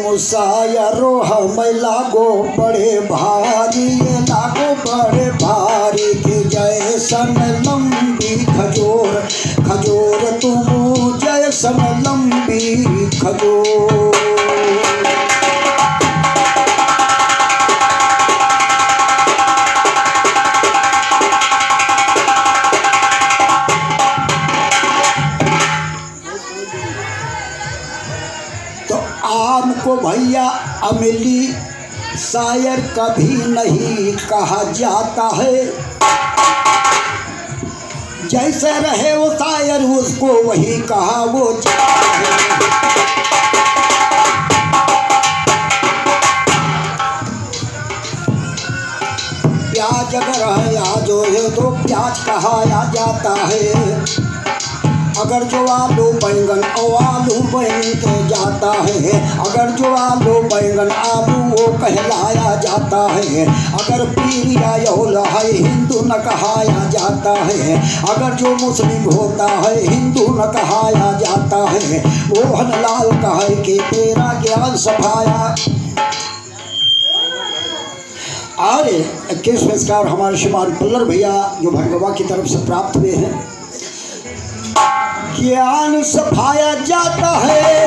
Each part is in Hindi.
मुसायरो हम लागो बड़े भारी, ये लागो बड़े भारी के जैसन लंबी खजूर, खजूर तुम जैसन लंबी खजूर। आम को भैया अमली शायर कभी नहीं कहा जाता है, जैसे रहे वो शायर उसको वही कहा वो जाता है। प्याज अगर है आज हो तो प्याज कहाया जाता है, अगर जो आलू बैंगन और आलू बन के जाता है, अगर जो आलू बैंगन आलू वो कहलाया जाता है। अगर पीर या यौला है हिंदू न कहाया जाता है, अगर जो मुस्लिम होता है हिंदू न कहाया जाता है। मोहन लाल कहे कि तेरा ज्ञान सफाया। और 21 पुरस्कार हमारे श्रीमान पल्लर भैया जो भटगवा की तरफ से प्राप्त हुए हैं। ज्ञान सफाया जाता है,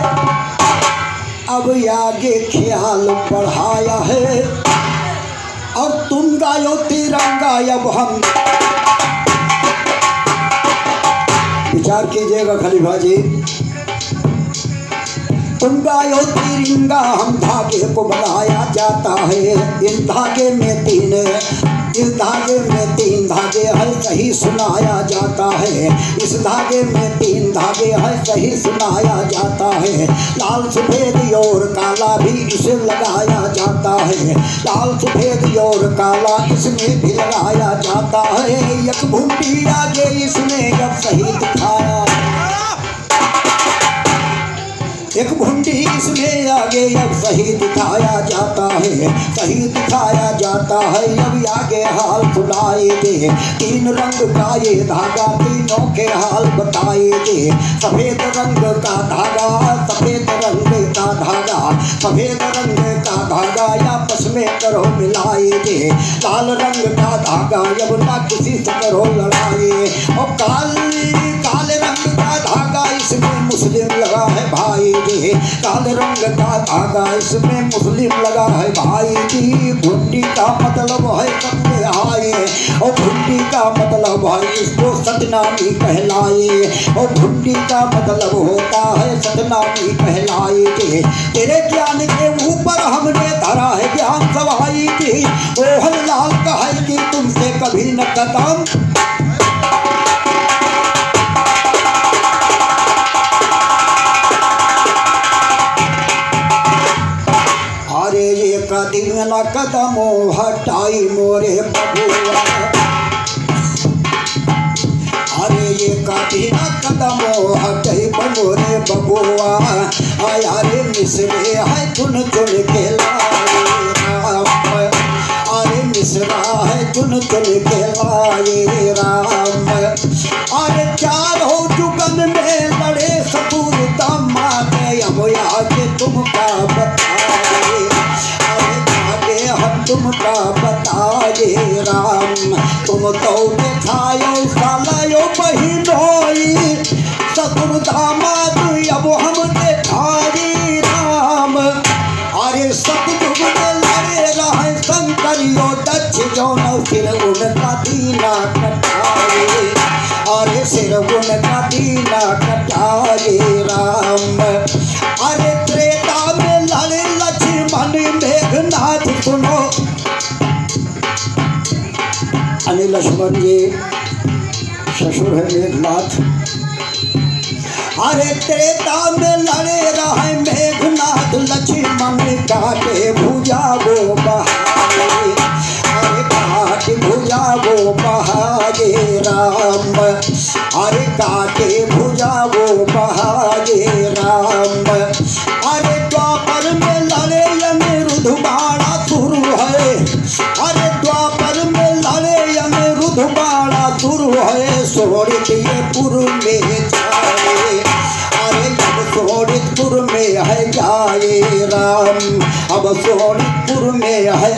अब आगे ख्याल बढ़ाया है, और तुम गायो तिरंगा अब हम। विचार कीजिएगा खलीफा जी, तुम गायो तिरंगा हम धागे को बढ़ाया जाता है। इन धागे में तीन धागे है सही सुनाया जाता है, इस धागे में 3 धागे है सही सुनाया जाता है। लाल सफेद और काला भी इसे लगाया जाता है, लाल सफेद और काला इसमें भी लगाया जाता है। एक भूमि आगे इसने अब सही दिखाया, एक भुंडी इसमें आगे अब सही दिखाया जाता है, सही दिखाया जाता है। अब आगे हाल सुनाए दे, 3 रंग का ये धागा तीनों के हाल बताए दे। सफेद रंग का धागा, सफेद रंग का धागा, सफेद रंग का धागा आपस में करो मिलाए दे। लाल रंग का धागा अब ना किसी से करो लड़ाए, और काले रंग का धागा इसमें मुस्लिम लगा है भाई जी, काले रंग का धागा इसमें मुस्लिम लगा है भाई जी। भुंडी का मतलब है सबसे हाय, और भुंडी का मतलब है इसको सतनामी कहलाए, और भुंडी का मतलब होता है सतनामी कहलाए जी। तेरे ज्ञान के ऊपर हमने धरा है ज्ञान सवाई जी। मोहन लाल कहे कि तुमसे कभी न कदम। दिन कदमो हटाई मोरे बबुआ, अरे ये दिन कदमो हटाई मोरे बबुआ। आया रे मिसरे है चुन चुन के लाए राम, अरे मिसरा है चुन चुन के लाए राम। अरे चारों जुगन में लड़े सतुर दामादे, अब आगे तुमका बताए, हम तुमका बताए राम। तुम तो दिखायो सालायो बहिनोई, ससुर दामाद अब हम दिखाई राम। अरे सतयुग में लड़े रहे शंकरियो दक्ष जौन फिर उनका दीना कटाए, अरे सिर उनका दीना कटाए राम। अरे त्रेता में लड़े लक्ष्मण मेघनाथ, सुनो अनिल लक्ष्मण जी ससुर है मेघनाथ। अरे त्रेता में लड़े रहे मेघनाथ, लक्ष्मण काटे भुजा वो बहाए, अरे काटे भुजा वो बहाए राम। अरे काटे भुजा वो बहाए राम। अरे द्वापर में लड़े अनिरुद्ध बाड़ा शुरू है, अरे द्वापर में लड़े अनिरुद्ध बाड़ा शुरू है। सोड़ितपुर में जाए, अरे जब सोड़ितपुर में है जा जाए राम। अब सोनीपुर में है।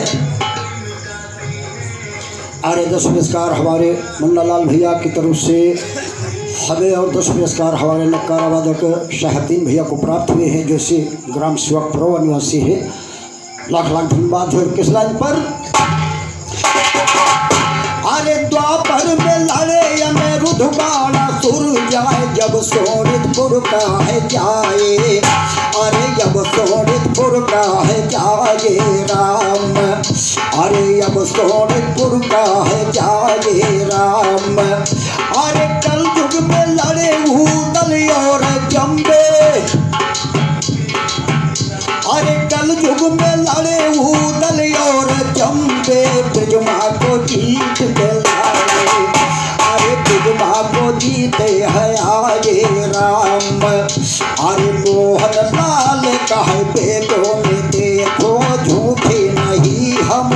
अरे 10 पुरस्कार हमारे मुन्नालाल भैया की तरफ से हमें और 10 पुरस्कार हमारे नक्कारा वादक शाहतीन भैया को प्राप्त हुए हैं, जो से ग्राम सेवक प्रवा निवासी है। लाख लाख धन्यवाद। और किस लाइन पर? अरे द्वापर में लड़े अनिरुद्ध बाणासुर जाए, जब सोनितपुर का है जाए। अरे जब सोनितपुर का है जाए राम। अरे अब सोनितपुर का है जाए राम। अरे कल युग में लड़े भूतल और जम्बे। अरे कल युग में लड़े भूतल और जम्बे, ब्रजमा को जीत के लाए। अरे ब्रजमा को जीते है आए राम। अरे मोहन लाल कहे बेटों में देखो झूठे नहीं हम।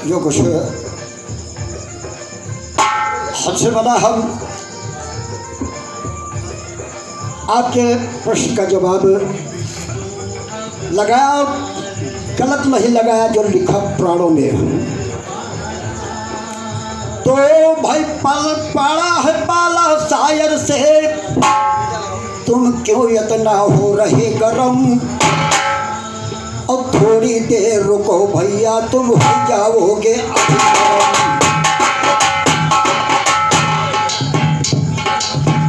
जो कुछ हमसे बना हम आपके प्रश्न का जवाब लगाया, गलत नहीं लगाया जो लिखा प्राणों में। तो भाई पाला है पाला शायर से, तुम क्यों इतना हो रहे गरम। अब थोड़ी देर रुको भैया, तुम हो जाओगे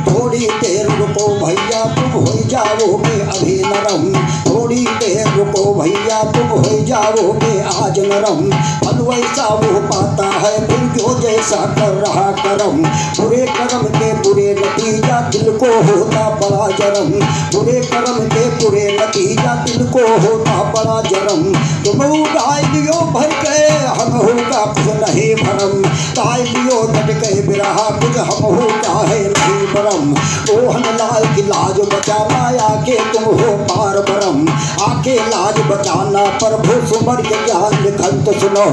थोड़ी देर रुको भैया, तुम हो जाओगे अभी नरम। थोड़ी देर रुको भैया, तुम हो जाओगे आज नरम। फल वैसा वो पाता है फिर जो जैसा कर रहा करम। बुरे कर्म के बुरे नतीजा, दिल को होता बड़ा जरम। बुरे कर्म के बुरे नतीजा, दिल को होता बड़ा जरम। तुम गाय लियो भर के, हम होगा कुछ नहीं भरम। गाय लियो डट के बिरहा, कुछ हम होगा है नहीं भरम। मोहन लाल की लाज बचाना, आके तुम हो पार भरम। आके लाज बचाना प्रभु सुमर के ज्ञान लिखन तो सुनो।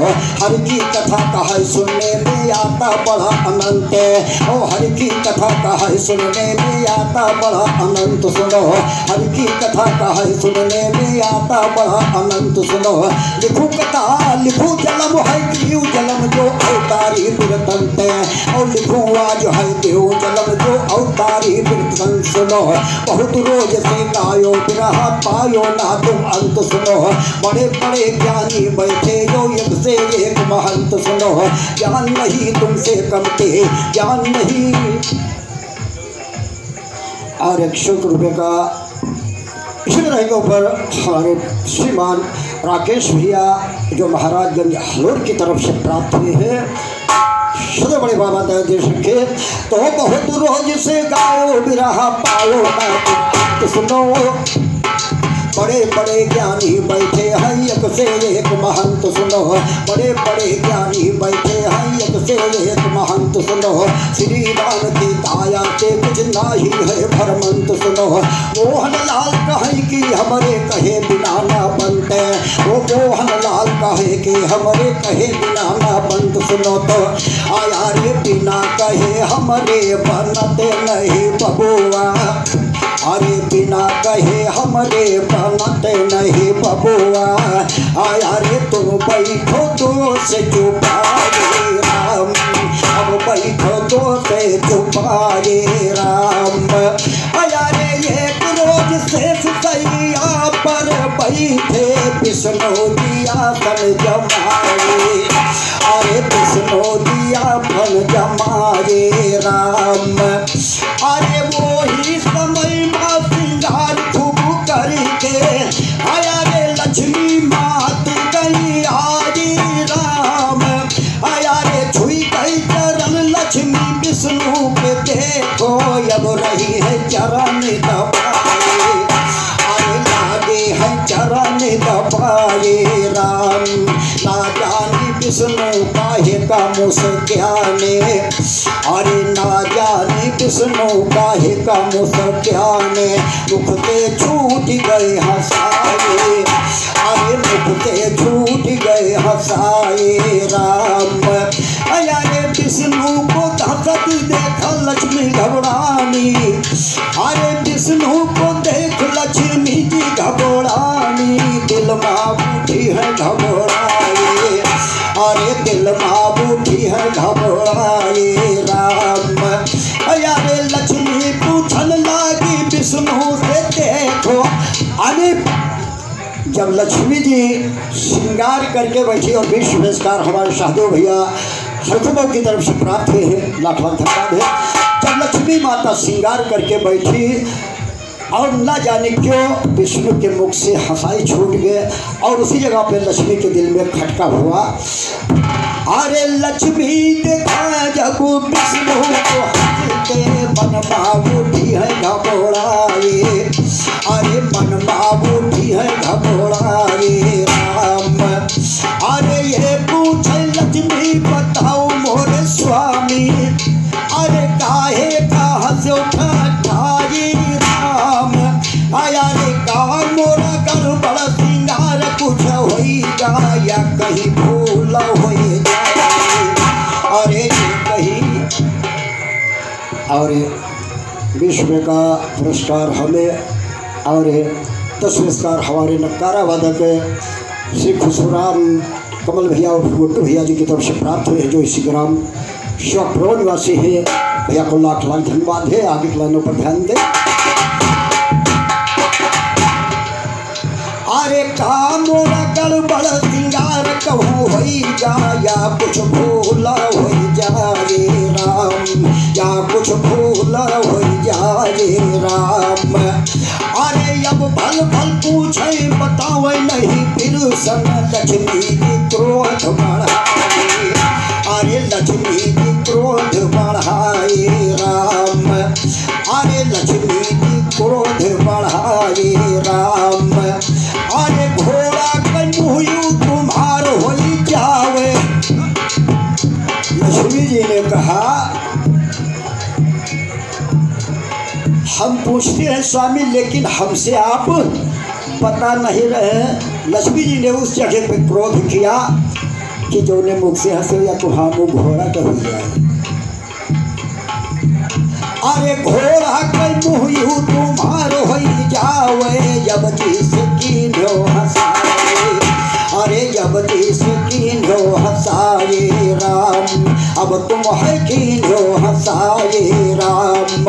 हर की कथा कहा सुनने में आता बड़ा अनंत है। ओ हर की कथा कहा सुनने में आता बड़ा अनंत सुनो। हर की कथा कहा सुनने में आता बड़ा अनंत सुनो। लिखू कथा लिखू जलम है क्यों जलम जो अवतारी बिरतंत है। और लिखू आज है देव जलम जो अवतारी बिरतंत सुनो। बहुत रोज से गायो बिरहा पायो ना तुम अंत सुनो। बड़े बड़े ज्ञानी बैठे जो एक से एक महंत सुनो। ज्ञान नहीं तुमसे कमते ज्ञान नहीं। और 100 रुपये का इसी तरह के ऊपर हमारे श्रीमान राकेश भैया जो महाराजगंज हलोर की तरफ से प्राप्त हुए हैं। सदा बड़े बाबा देश के। तो बहुत रोज से गायो बिरहा पायो ना तो सुनो। बड़े बड़े ज्ञानी बैठे हैं एक से एक महंत सुनो। बड़े बड़े ज्ञानी बैठे हैं एक से एक महंत सुनो। श्री राम की दाया से कुछ नाही है भरमंत सुनो। मोहन लाल कहे कि हमारे कहे बिना ना बनते। वो मोहन लाल कहे कि हमारे कहे बिना ना बनत सुनो। तो आया रे बिना कहे हमारे बनते नहीं बबुआ। अरे बिना कहे हमरे बनते नहीं बबुआ। आया रे तुम बैठो तो से चुपाए राम। अब बैठो तो से चुपाए राम। आया रे एक रोज से सैया पर बैठे विष्णु जी आसन जमाए। अरे विष्णु जी आसन जमाए राम। अरे वो ही समय सिंगार खूब करके आया रे लक्ष्मी मात गई आदि राम। आया रे छुई गई चरण लक्ष्मी विष्णु के देखो अब रही है चरण दबाए। आए लागे है चरण दबाए राम। ना जानी विष्णु काहे का मुस्क्याने। अरे ना जानी विष्णु काहे का मुस्क्याने। मुख से छूट गए हंसाए। अरे मुख से छूट गए हंसाए राम। अरे विष्णु को हंसत देख लक्ष्मी घबरानी, अरे विष्णु को देख लक्ष्मी जी घबरानी, दिल माँ बूढ़ी है घबराए, अरे दिल माँ बूढ़ी है घबराए राम। अरे लक्ष्मी पूछन लागी विष्णु से देखो, अरे जब लक्ष्मी जी श्रृंगार करके बैठी और विश्व पुरस्कार हमारे शाहदेव भैया हरखुबा की तरफ से प्राप्त हुए हैं, लाख लाख धन्यवाद है। जब लक्ष्मी माता श्रृंगार करके बैठी और न जाने क्यों विष्णु के मुख से हंसाई छूट गए और उसी जगह पे लक्ष्मी के दिल में खटका हुआ। अरे लक्ष्मी देखा जब विष्णु को हंसते मन बाबूठी है घबराए, अरे मन बाबूठी है घबराए राम। अरे ये पूछे लक्ष्मी बताओ मोरे स्वामी, अरे काहे का हंसो ठाठाई राम। आया रे का मोरा कर बड़ा सिंगार कुछ होई या कहीं भूल होई जाए, अरे ये कहीं। और विश्व का पुरस्कार हमें और 10 पुरस्कार हमारे नकारा वादक श्री खुशराम कमल भैया और गुड्डू भैया जी की तरफ से प्राप्त हुए हैं, जो इसी ग्राम शिवपुर निवासी है। भैया को लाख लाख धन्यवाद है। आगे के लाइनों पर ध्यान दें। अरे का मोरा गड़बड़ सिंगार कहूँ होई जा या कुछ भूल हो जाए राम, या कुछ भूल हो जाए राम। अरे अब भल भल पूछे बतावे नहीं फिर सन लक्ष्मी जी क्रोध बढ़ाए, अरे लक्ष्मी जी क्रोध बढ़ाए राम। अरे लक्ष्मी जी क्रोध बढ़ाए राम। अरे घोड़ा के मुँह तुम्हार हो जावे। लक्ष्मी जी ने कहा हम पूछते हैं स्वामी लेकिन हमसे आप बता नहीं रहे। लक्ष्मी जी ने उस जगह पे क्रोध किया कि जो ने मुख से हंसे या तो हाँ मुँह घोड़ा का हो जाए। अरे घोड़ा के मुँह यूँ तुम्हार हो जावे, जब जिस कीन्हो हंसाए, अरे जब जिस कीन्हो हंसाए राम। अब तुम है कीन्हो हंसाए राम।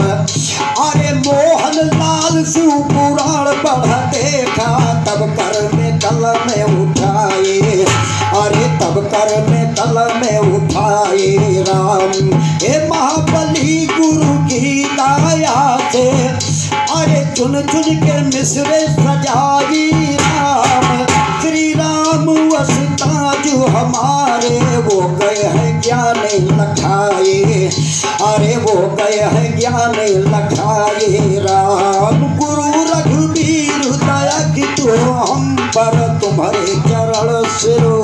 अरे मोहन लाल शिव पुराण पढ़ देखा तब कर में कलम उठाए, अरे तब कर में कलम उठाए राम। हे महाबली गुरु की दया से अरे चुन चुन के मिसरे सजाई राम। श्री राम वसता जो हमारे वो गए हैं ज्ञान लखाए, अरे वो गए हैं ज्ञान लखाए राम। गुरु रघुवीर दया की तो हम पर तुम्हारे चरण सिरो।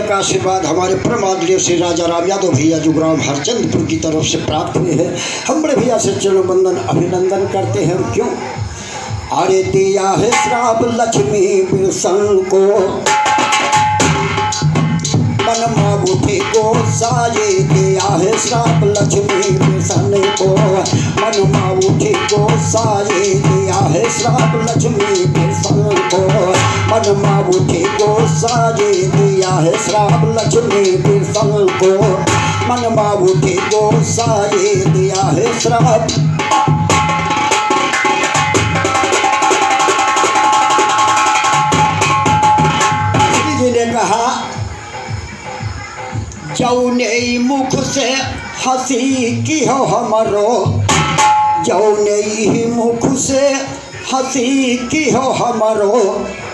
का आशीर्वाद हमारे परम आदरणीय श्री राजा राम यादव भैया जो ग्राम हरचंदपुर की तरफ से प्राप्त हुए हैं। हम बड़े भैया से चलो बंदन अभिनंदन करते हैं। क्यों? अरे दिया है श्राप लक्ष्मी विष्णु को, मन माबूठी को साये दिया है श्राप लक्ष्मी विष्णु को, मन माबूठी को साये दिया है श्राप लक्ष्मी विष्णु को, मन माबूठी को साये दिया है श्राप लक्ष्मी विष्णु को, मन माबूठी को साये दिया है श्राप। जी ने कहा जौने मुख से हंसी की हो हमरो, जौने ही मुख से हंसी की हो हमरो,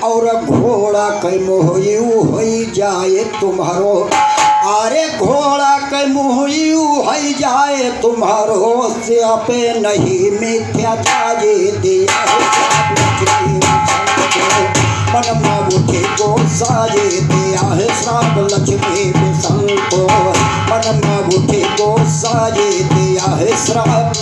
और घोड़ा के मोहयू हो जाए तुम्हारो। अरे घोड़ा के मोहयू हो जाए तुम्हारो, से पे नहीं मिथ्या जाए दिया मन में उठे गोसाई दिया है श्राप लक्ष्मी विषम को। मन में उठे गोसाई दिया है श्राप।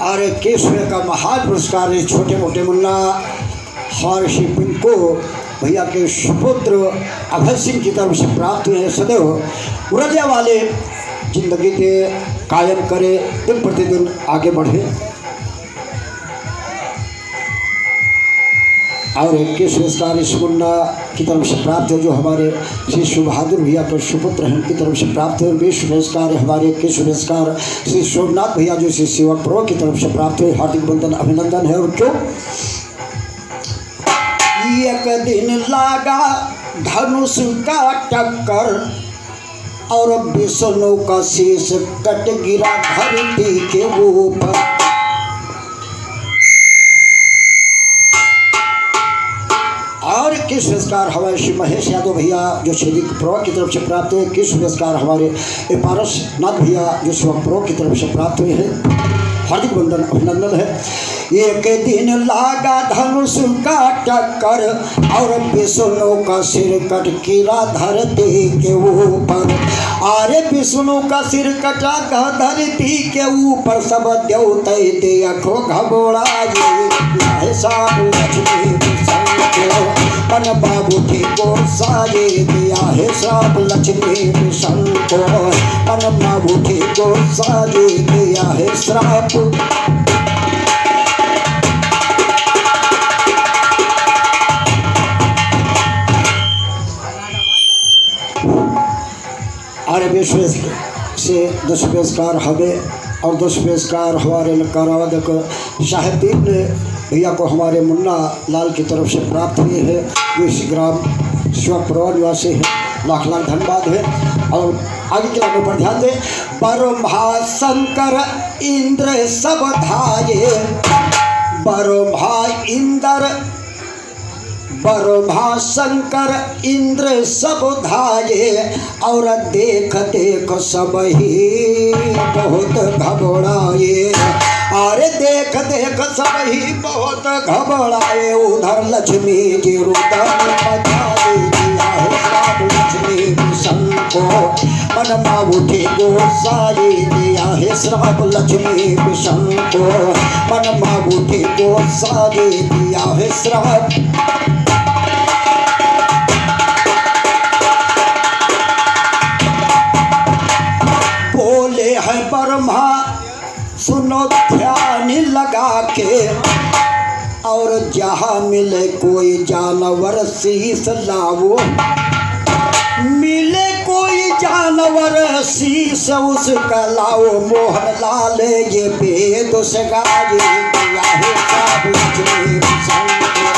और केशव का महान पुरस्कार है छोटे मोटे मुन्ना और शिवपिंग को भैया के सुपुत्र अभय सिंह की तरफ से प्राप्त हुए हैं। सदैव उरजा वाले जिंदगी के कायम करे, दिन प्रतिदिन आगे बढ़े। और एक के पुरस्कार इस मुन्ना की तरफ से प्राप्त है जो हमारे श्री शिव बहादुर भैया के सुपुत्र हैं, उनकी तरफ से प्राप्त है। और विश्व पुरस्कार हमारे के पुरस्कार श्री सोमनाथ भैया जो श्री सेवक प्रो की तरफ से प्राप्त हुए। हार्दिक बंधन अभिनंदन है। और क्यों एक दिन लागा धनुष का टक्कर और विष्णु का शीश कट गिरा धरती के ऊपर। और किस पुरस्कार हमारे श्री महेश यादव भैया जो श्री प्रो की तरफ से प्राप्त हुए। किस पुरस्कार हमारे पारस नाथ भैया जो शिवक प्रो की तरफ से प्राप्त हुए हैं। हार्दिक बंधन अभिनंदन है। एक दिन लागा धनुष का टक्कर और विष्णु का सिर कट गिरा धरती के ऊपर। अरे विष्णु का सिर कटा धरती के ऊपर सब देवते देखो घबराए साब लक्ष्मी मन बाबू के गोसाई दिया है श्राप लक्ष्मी विषम को। मन बाबू के गोसाई दिया है श्राप। अरे विश्व से 10 पुरस्कार हमें और 10 पुरस्कार हमारे लकारावदक साहिबदीन भैया को हमारे मुन्ना लाल की तरफ से प्राप्त हुए हैं। जो इस ग्राम शिवपुरा निवासी है, लाख लाख धन्यवाद है। और आगे के लाभों पर ध्यान दें। ब्रह्मा शंकर इंद्र सब धाये, ब्रह्मा शंकर इंद्र सब धाये और देख देख सब ही बहुत घबराए। अरे देख देख सब ही बहुत घबराए। उधर लक्ष्मी जी रुदन बजाए दिया है श्राप लक्ष्मी विषम को। मन में उठे गोसाई दिया है श्राप लक्ष्मी विषम को। मन में उठे गोसाई दिया है श्राप। बोले है ब्रह्मा सुनो ध्यान लगा के और जहाँ मिले कोई जानवर शीश लाओ। मिले कोई जानवर शीश उसका लाओ। मोहन लाल ये वेद सगाई दिया है श्राप लक्ष्मी विषम को।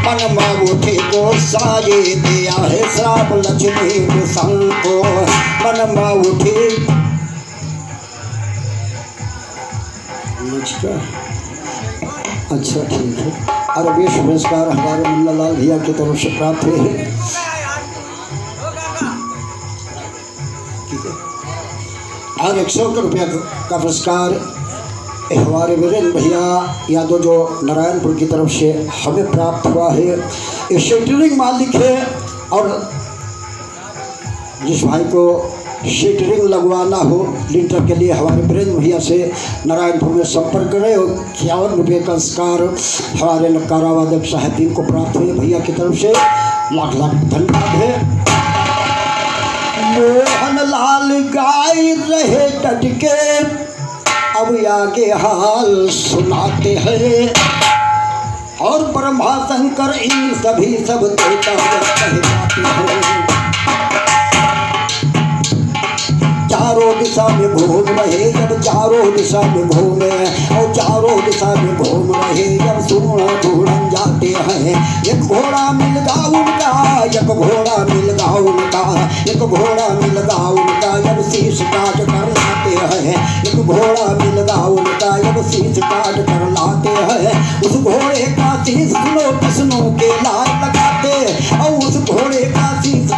मन में उठे गोसाई दिया है श्राप लक्ष्मी विषम को। मन में उठे अच्छा ठीक है। और विश्व पुरस्कार हमारे मुन्ना लाल भैया की तरफ से प्राप्त हुए हैं। ठीक है। और 100 रुपया का पुरस्कार हमारे वीरेंद्र भैया यादव जो नारायणपुर की तरफ से हमें प्राप्त हुआ है। ये शेटरिंग मालिक है और जिस भाई को शेटरिंग लगवाना हो लिंटर के लिए हमारे वीरेंद्र भैया से नारायणपुर में संपर्क करें। और 51 रुपये का पुरस्कार हमारे लकारावादक साहिबदीन को प्राप्त हुए। भैया की तरफ से लाख लाख धन्यवाद है। मोहन लाल गाय रहे डट के अब आगे हाल सुनाते हैं। और ब्रह्मा शंकर इन सभी सब देवता कह जाते हैं। चारों दिशा में घूम रहे जब चारों दिशा में घूमे और चारों दिशा में घूम रहे जब ढूंढन जाते हैं। एक घोड़ा मिल गा उनका, एक घोड़ा मिल गा उनका, एक घोड़ा मिल गा उनका जब शीश काट कर लाते हैं। एक घोड़ा मिल गा उनका जब शीश काट कर लाते हैं। उस घोड़े का शीश सुनो किसनों के लाल लगाते और उस घोड़े का शीश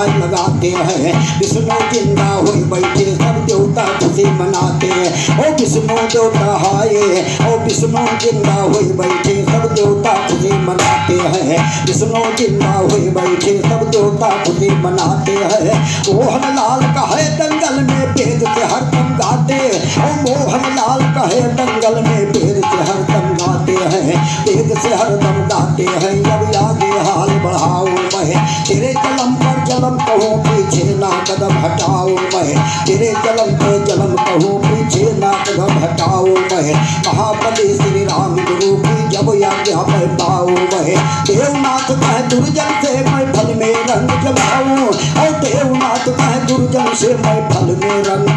भाई लगाते हैं। विष्णु जिंदा हुए बैठे सब देवता खुशी मनाते हैं। ओ विष्णु देवता हाय, ओ विष्णु जिंदा हुए बैठे सब देवता खुशी मनाते हैं। विष्णु जिंदा हुए बैठे सब देवता खुशी मनाते हैं। मोहन लाल कहे दंगल में वेद से हरदम गाते, ओ मोहन लाल कहे दंगल में वेद से हरदम गाते हैं। वेद से हरदम गाते हैं। अब आगे हाल बढ़ाओ मैं, तेरे जलम पर जलम कहूँ पीछे ना कदम हटाओ मैं। तेरे जलम पर जलम कहूँ पीछे ना कदम हटाओ मैं। महाबली श्री राम गुरु की जब आज्ञा मैं पाऊँ मैं। देवनाथ कह दुर्जन से मैं फल में रंग जमाऊँ, और देवनाथ कह दुर्जन से मैं फल में रंग।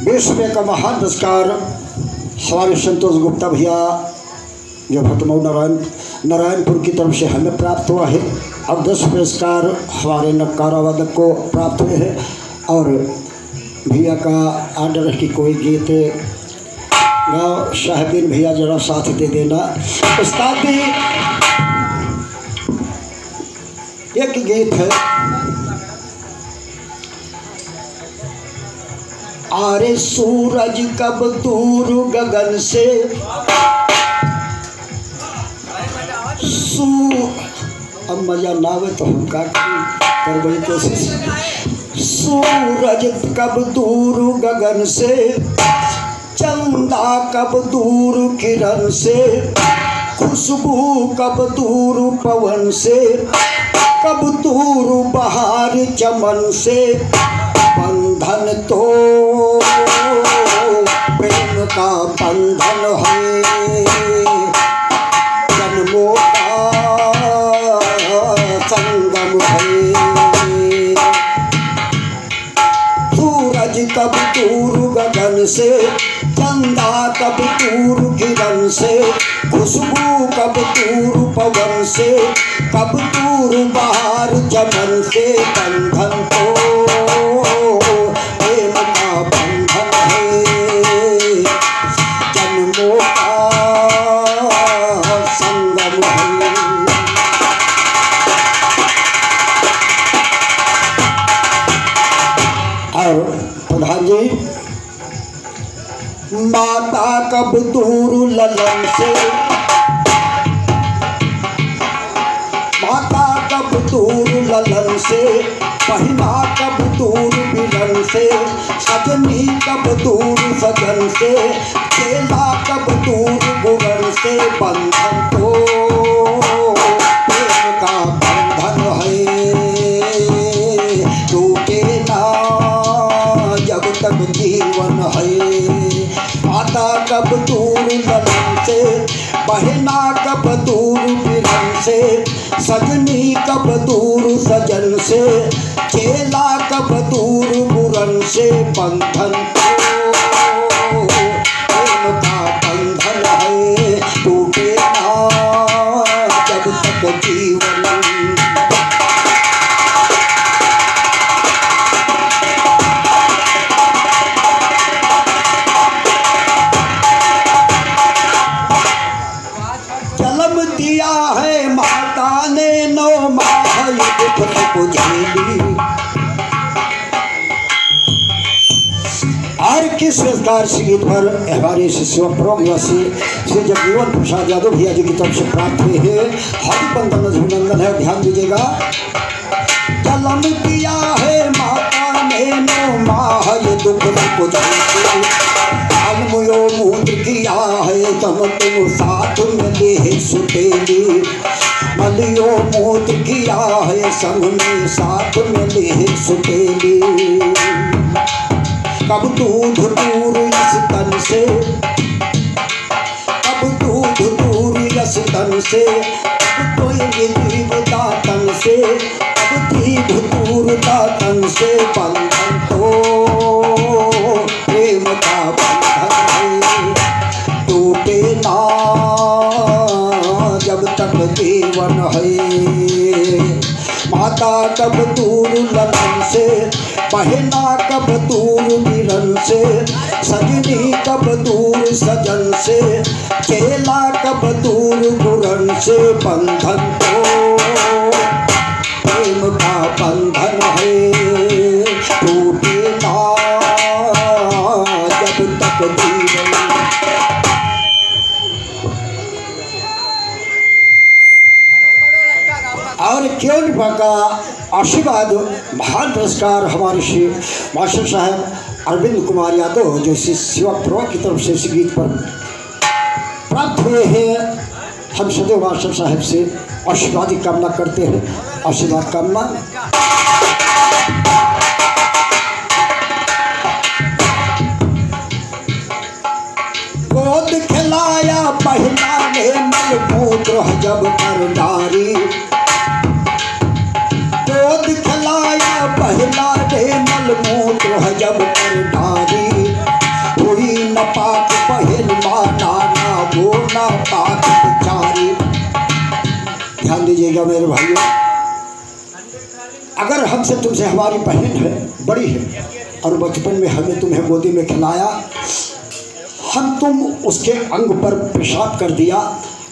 विश्व का महान पुरस्कार हमारे संतोष गुप्ता भैया जो भटमऊ नारायणपुर की तरफ से हमें प्राप्त हुआ है। अब 10 पुरस्कार हमारे नक्कारा वादक को प्राप्त हुए हैं। और भैया का आर्डर है कि कोई गीत गाओ। शाहदीन भैया जरा साथ दे देना। उस्ताद भी एक गीत है, आरे सूरज कब दूर गगन से, अब मजा ना आवे तो हम का कर बड़ी कोशिश। सूरज कब दूर गगन से, चंदा कब दूर किरण से, खुशबू कब दूर पवन से, कब दूर बहार चमन से। बंधन तो प्रेम का बंधन है, जन्मों का संगम है। सूरज कब दूर गगन से, चंदा कब दूर किरण से, खुशबू कब दूर पवन से, कब दूर बहार चमन से। बंधन तो प्रेम का बंधन है, जन्मों का संगम है। और प्रधान जी, माता कब दूर ललन से, माता कब दूर ललन से, बहिना कब दूर मिलन से, सजनी कब दूर सजन से, चेला कब दूर गुरन से। बंधन तो प्रेम का बंधन है, टूटे ना जब तक जीवन है। माता कब दूर ललन से, बहिना कब दूर मिलन से, सजनी कब दूर सजन से, चेला कब दूर गुरन से। बंधन तो प्रेम का बंधन है, टूटे ना जब तक जीवन। जन्म दिया है माता ने 9 माह दुख को झेली। और किस पुरस्कार से गीत पर हमारे शिवपुरम निवासी श्री जगजीवन प्रसाद यादव भैया जी की तरफ से प्राप्त हुए हैं। हरिबंधन अभिनंदन है, ध्यान दीजिएगा। जन्म दिया है माता ने 9 माह दुख को झेली। अलमुयो मूत्र किया है तम तुम साथ में ले सुतेली। मलियो मूत्र किया है संग में साथ में ले सुतेली। कब दूध दूर इस तन से, कब दूध दूर इस तन से, कब कोई जीव दातन से, कब जीव दूर दातन से। बंधन तो प्रेम का बंधन है, टूटे ना जब तक जीवन है। माता कब दूर ललन से, पहना कब दूर बिरन से, सजनी कब दूर सजन से, चेला कब दूर गुरन से। बंधन तो प्रेम का बंधन है, टूटे ना जब तक जीवन। और केवल का आशीर्वाद महान पुरस्कार हमारे श्री मास्टर साहब अरविंद कुमार यादव जो शिवा प्रभा की तरफ से इस गीत पर प्राप्त हुए हैं। हम सदैव मास्टर साहब से आशीर्वाद की कामना करते हैं, आशीर्वाद कामना। गोद खिलाया पहनाने मलमूत्र जब कर नारी, गोद खिलाया पहनाने मलमूत्र जब कर नारी। हुई न पाक पहन माना ना वो न पाक बेचारी। ध्यान दीजिएगा मेरे भाइयों, अगर हमसे तुमसे हमारी बहन है, बड़ी है, और बचपन में हमें तुम्हें गोदी में खिलाया, हम तुम उसके अंग पर पेशाब कर दिया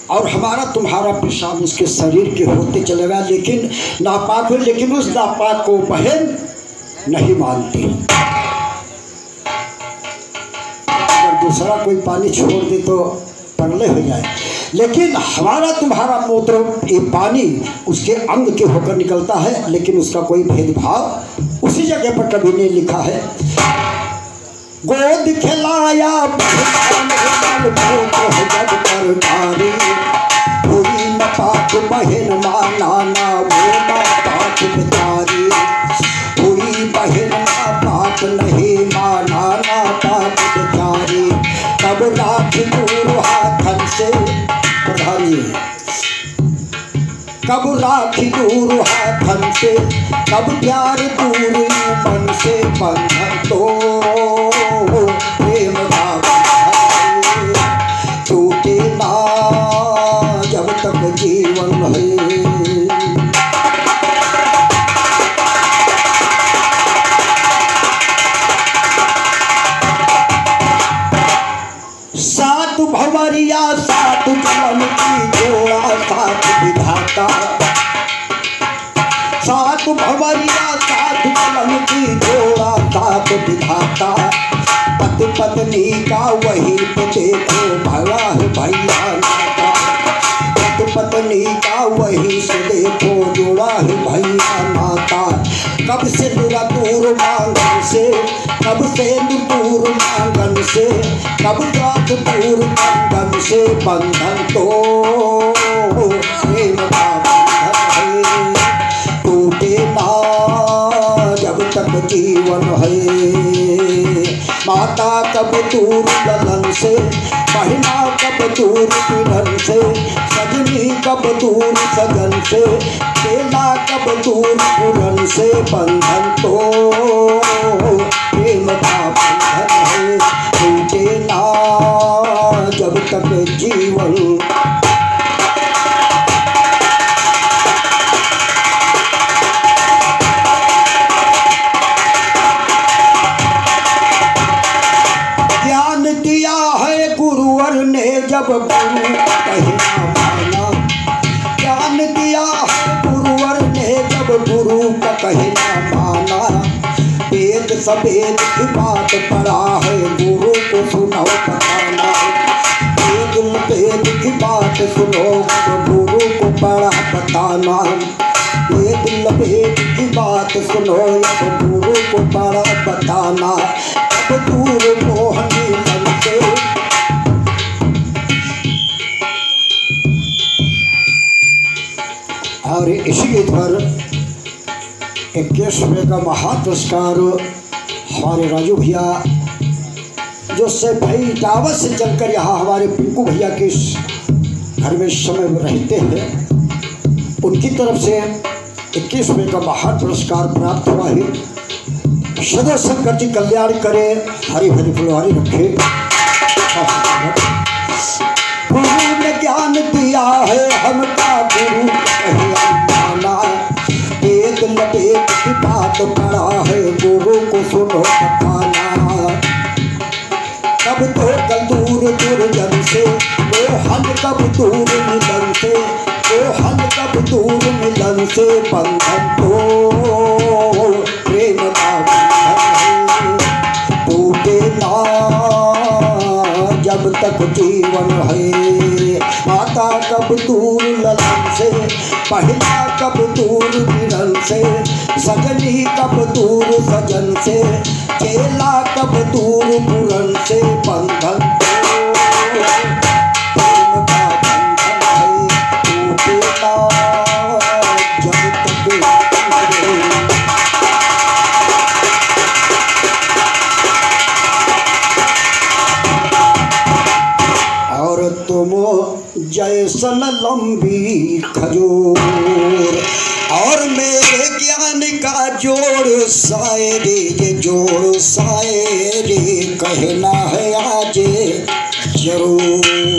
और हमारा तुम्हारा पेशाब उसके शरीर के होते चलेगा, लेकिन नापाक हो, लेकिन उस नापाक को बहन नहीं मानती। अगर दूसरा कोई पानी छोड़ दे तो परले हो जाए, लेकिन हमारा तुम्हारा मूत्र ये पानी उसके अंग के होकर निकलता है, लेकिन उसका कोई भेदभाव उसी जगह पर कभी नहीं लिखा है। गोद खिलाया जब कर नारी, हुई न पाक बहन माना ना वो ना पाक बेचारी। हुई बहन ना पाक नहीं माना ना पाक बेचारी। कब राख दूर हाथन से प्रधानी, कब राख दूर हाथन से, कब प्यार दूर मन से। बंधन तो प्रेम का बंधन टूटे ना जब तक जीवन है। सात भंवरिया सात जन्म की जोड़ा सात विधाता, सात भंवरिया सात जन्म की जोड़ा सात विधाता। पति पत्नी का वही तो देखो भला है भैया नाता। पति पत्नी का वही से देखो जोड़ा है भैया नाता। कब से दूर मांगन से, कब से दूर मांगन से, कब रात दूर बंधन से। बंधन तो प्रेम का बंधन है, टूटे ना जब तक जीवन है। माता कब दूर गलन से, बहना कब दूर पिरन से, सजनी कब दूर सजन से, चेला कब दूर गुरन से। बंधन तो प्रेम का बंधन है, टूटे ना जब तक जीवन। जब गुरु कहना माना, ज्ञान दिया है गुरुवर ने जब गुरु का कहना माना। वेद सवेद की बात पढ़ा है गुरु को सुनो बताना। वेद की बात सुनो गुरु को पढ़ा बताना। वेद की बात सुनो गुरु को पढ़ा बताना। अब दूर मोहनी मन से, और इसी गीत पर 21वें का महान पुरस्कार हमारे राजू भैया जो से भाई टावर से चलकर यहाँ हमारे पिंकू भैया के घर में समय रहते हैं, उनकी तरफ से 21वें का महान पुरस्कार प्राप्त हुआ है। सदा शंकर जी कल्याण करे, हरी भरी फुलवारी रखे। गुरु ने ज्ञान दिया है हमका गुरु कहना माना। वेद बेट की बात पड़ा है गुरु को सुनो बताना। कब तो कल दूर दुर्जन से मोहन कब दूर मिलन से, मोहन कब दूर मिलन से, बंधन तो प्रेम का बंधन टूटे ना जब तक जीवन है। माता कब दूर ललन से, पहला कब दूर मिलन से, सजनी कब दूर सजन से, चेला कब दूर पूरन से, बंधन प्रेम का बंधन है टूटेगा जब तक। और तुम जैसन लंबी खजूर और मेरे ज्ञान का जोड़ शायरी, ये जोड़ शायरी कहना है आज जरूर।